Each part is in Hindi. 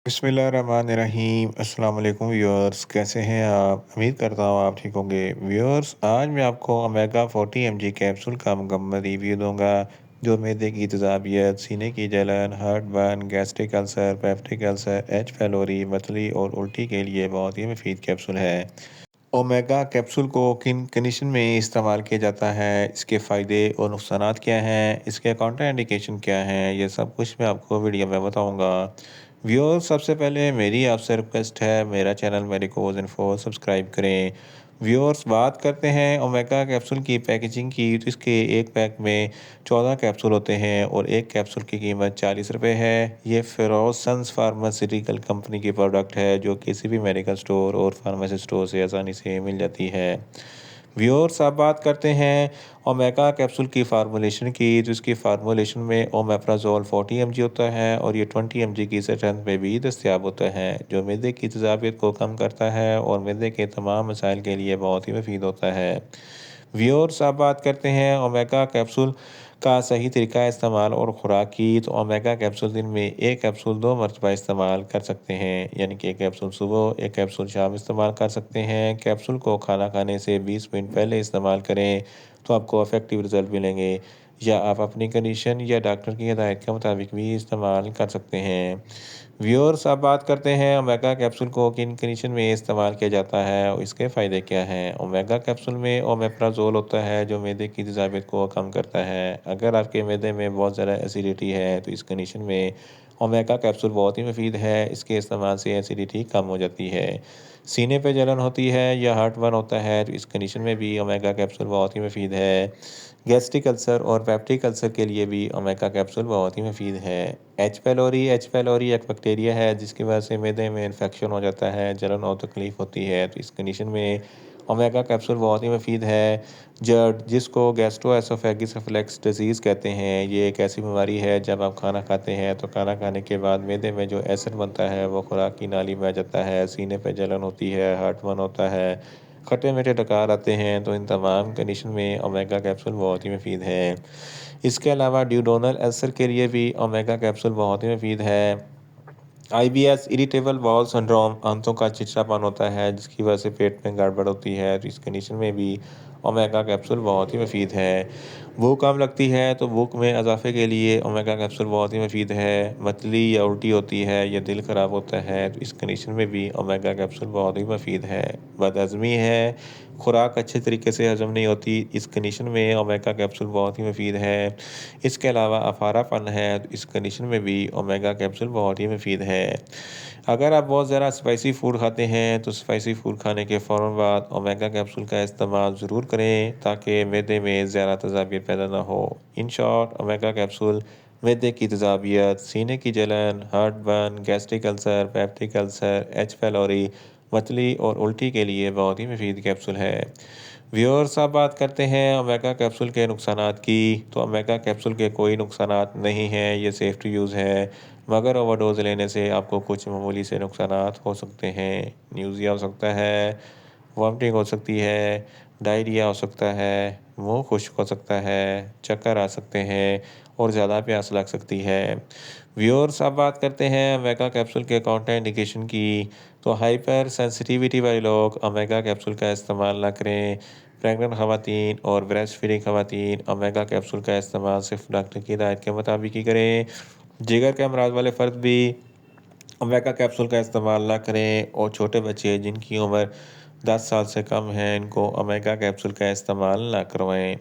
बिस्मिल्लाहिर्रहमानिर्रहीम अस्सलाम वालेकुम व्यूअर्स, कैसे हैं आप? उम्मीद करता हूँ आप ठीक होंगे। व्यूअर्स, आज मैं आपको ओमेगा 40 mg कैप्सूल का मुकम्मल रिव्यू दूंगा जो मैदे की तेज़ाबियत, सीने की जलन, heart burn, gastric ulcer, peptic ulcer, H pylori, मतली और उल्टी के लिए बहुत ही मुफीद कैप्सूल है। ओमेगा कैप्सूल को किन कंडीशन में इस्तेमाल किया जाता है, इसके फ़ायदे और नुकसानात क्या हैं, इसके काउंटर इंडिकेशन क्या हैं, ये सब कुछ मैं आपको वीडियो में बताऊंगा। व्यूअर्स, सबसे पहले मेरी आपसे रिक्वेस्ट है, मेरा चैनल मेडिकोज इन्फो सब्सक्राइब करें। व्यूअर्स, बात करते हैं ओमेगा कैप्सूल की पैकेजिंग की, तो इसके एक पैक में 14 कैप्सूल होते हैं और एक कैप्सूल की कीमत 40 रुपये है। ये फेरोज सन्स फार्मास्यूटिकल कंपनी की प्रोडक्ट है जो किसी भी मेडिकल स्टोर और फार्मेसी स्टोर से आसानी से मिल जाती है। व्यूअर्स, अब बात करते हैं ओमेगा कैप्सूल की फार्मूलेशन की, तो इसकी फार्मूलेशन में ओमेप्राजोल 40 mg होता है और ये 20 mg की स्ट्रेंथ में भी दस्तियाब होता है, जो मैदे की तेज़ाबियत को कम करता है और मैदे के तमाम मसाइल के लिए बहुत ही मुफीद होता है। व्यूअर्स, अब बात करते हैं ओमेगा कैप्सूल का सही तरीका इस्तेमाल और खुराक की, तो ओमेगा कैप्सूल दिन में एक कैप्सूल 2 मरतबा इस्तेमाल कर सकते हैं, यानी कि एक कैप्सूल सुबह, एक कैप्सूल शाम इस्तेमाल कर सकते हैं। कैप्सूल को खाना खाने से 20 मिनट पहले इस्तेमाल करें तो आपको इफेक्टिव रिजल्ट मिलेंगे, या आप अपनी कंडीशन या डॉक्टर की हिदायत के मुताबिक भी इस्तेमाल कर सकते हैं। व्यूअर्स, अब बात करते हैं ओमेगा कैप्सूल को किन कंडीशन में इस्तेमाल किया जाता है और इसके फ़ायदे क्या हैं। ओमेगा कैप्सूल में ओमेप्राजोल होता है जो मैदे की तेज़ाबियत को कम करता है। अगर आपके मैदे में बहुत ज़्यादा एसिडिटी है तो इस कंडीशन में ओमेगा कैप्सूल बहुत ही मुफीद है। इसके इस्तेमाल से एसिडिटी कम हो जाती है। सीने पे जलन होती है या हार्ट बर्न होता है तो इस कंडीशन में भी ओमेगा कैप्सूल बहुत ही मुफीद है। गैस्ट्रिक अल्सर और पेप्टिक अल्सर के लिए भी ओमेगा कैप्सूल बहुत ही मुफीद है। एच पैलोरी एक बैक्टीरिया है जिसकी वजह से मैदे में इन्फेक्शन हो जाता है, जलन और तकलीफ होती है, तो इस कंडीशन में ओमेगा कैप्सूल बहुत ही मुफीद है। जर्ड, जिसको गैस्ट्रोएसोफेगिस रिफ्लक्स डिजीज़ कहते हैं, ये एक ऐसी बीमारी है जब आप खाना खाते हैं तो खाना खाने के बाद मैदे में जो एसिड बनता है वो खुराक की नाली में आ जाता है, सीने पे जलन होती है, हार्ट बर्न होता है, खट्टे मीठे डकार आते हैं, तो इन तमाम कंडीशन में ओमेगा कैप्सूल बहुत ही मुफीद है। इसके अलावा ड्यूडोनल अल्सर के लिए भी ओमेगा कैप्सूल बहुत ही मुफीद है। आईबीएस, इरिटेबल बाउल सिंड्रोम, आंतों का चिड़चिड़ापन होता है जिसकी वजह से पेट में गड़बड़ होती है, तो इस कंडीशन में भी ओमेगा कैप्सूल बहुत ही मुफीद है। भूख कम लगती है तो भूख में इजाफे के लिए ओमेगा कैप्सूल बहुत ही मुफीद है। मतली या उल्टी होती है या दिल ख़राब होता है तो इस कंडीशन में भी ओमेगा कैप्सूल बहुत ही मुफीद है। बदहज़मी है, खुराक अच्छे तरीके से हज़म नहीं होती, इस कंडीशन में ओमेगा कैप्सूल बहुत ही मुफीद है। इसके अलावा अफारापन है, तो इस कंडीशन में भी ओमेगा कैप्सूल बहुत ही मुफीद है। अगर आप बहुत ज़्यादा स्पाइसी फूड खाते हैं तो स्पाइसी फूड खाने के फ़ौरन बाद ओमेगा कैप्सूल का इस्तेमाल ज़रूर करें ताकि मैदे में ज़्यादा तेज़ाबियत पैदा ना हो। इन शॉर्ट, ओमेगा कैप्सूल मैदे की तेज़ाबियत, सीने की जलन, heart burn, gastric ulcer, peptic ulcer, H pylori, मतली और उल्टी के लिए बहुत ही मुफीद कैप्सूल है। व्यूअर्स, अब बात करते हैं ओमेगा कैप्सूल के नुकसानात की, तो ओमेगा कैप्सूल के कोई नुकसानात नहीं हैं, ये सेफ टू यूज़ है, मगर ओवरडोज़ लेने से आपको कुछ मामूली से नुकसानात हो सकते हैं। न्यूज़िया हो सकता है, वॉमिटिंग हो सकती है, डायरिया हो सकता है, मुंह खुश्क हो सकता है, चक्कर आ सकते हैं और ज़्यादा प्यास लग सकती है। व्यूअर्स, अब बात करते हैं ओमेगा कैप्सूल के काउंटर इंडिकेशन की, तो हाइपर सेंसिटिविटी वाले लोग ओमेगा कैप्सूल का इस्तेमाल ना करें। प्रेग्नेंट खवातीन और ब्रेस्ट फीडिंग खवातीन ओमेगा कैप्सूल का इस्तेमाल सिर्फ डॉक्टर की हिदायत के मुताबिक ही करें। जिगर के अमराज वाले फ़र्द भी ओमेगा कैप्सूल का इस्तेमाल ना करें और छोटे बच्चे जिनकी उम्र 10 साल से कम है इनको ओमेगा कैप्सूल का इस्तेमाल ना करवाएं।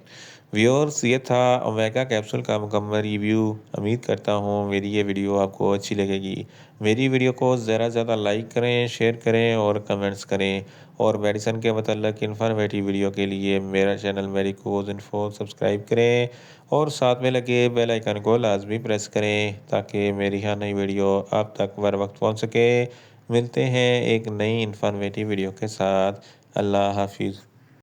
व्यूअर्स, ये था ओमेगा कैप्सूल का मुकम्मल रिव्यू। उम्मीद करता हूँ मेरी ये वीडियो आपको अच्छी लगेगी। मेरी वीडियो को ज़्यादा से ज़्यादा लाइक करें, शेयर करें और कमेंट्स करें, और मेडिसिन के मतलब इन्फॉर्मेटिव वीडियो के लिए मेरा चैनल मेडिकोज इन्फो सब्सक्राइब करें और साथ में लगे बेल आइकन को लाजमी प्रेस करें ताकि मेरी हर नई वीडियो आप तक बर वक्त पहुँच सके। मिलते हैं एक नई इन्फॉर्मेटिव वीडियो के साथ। अल्लाह हाफिज़।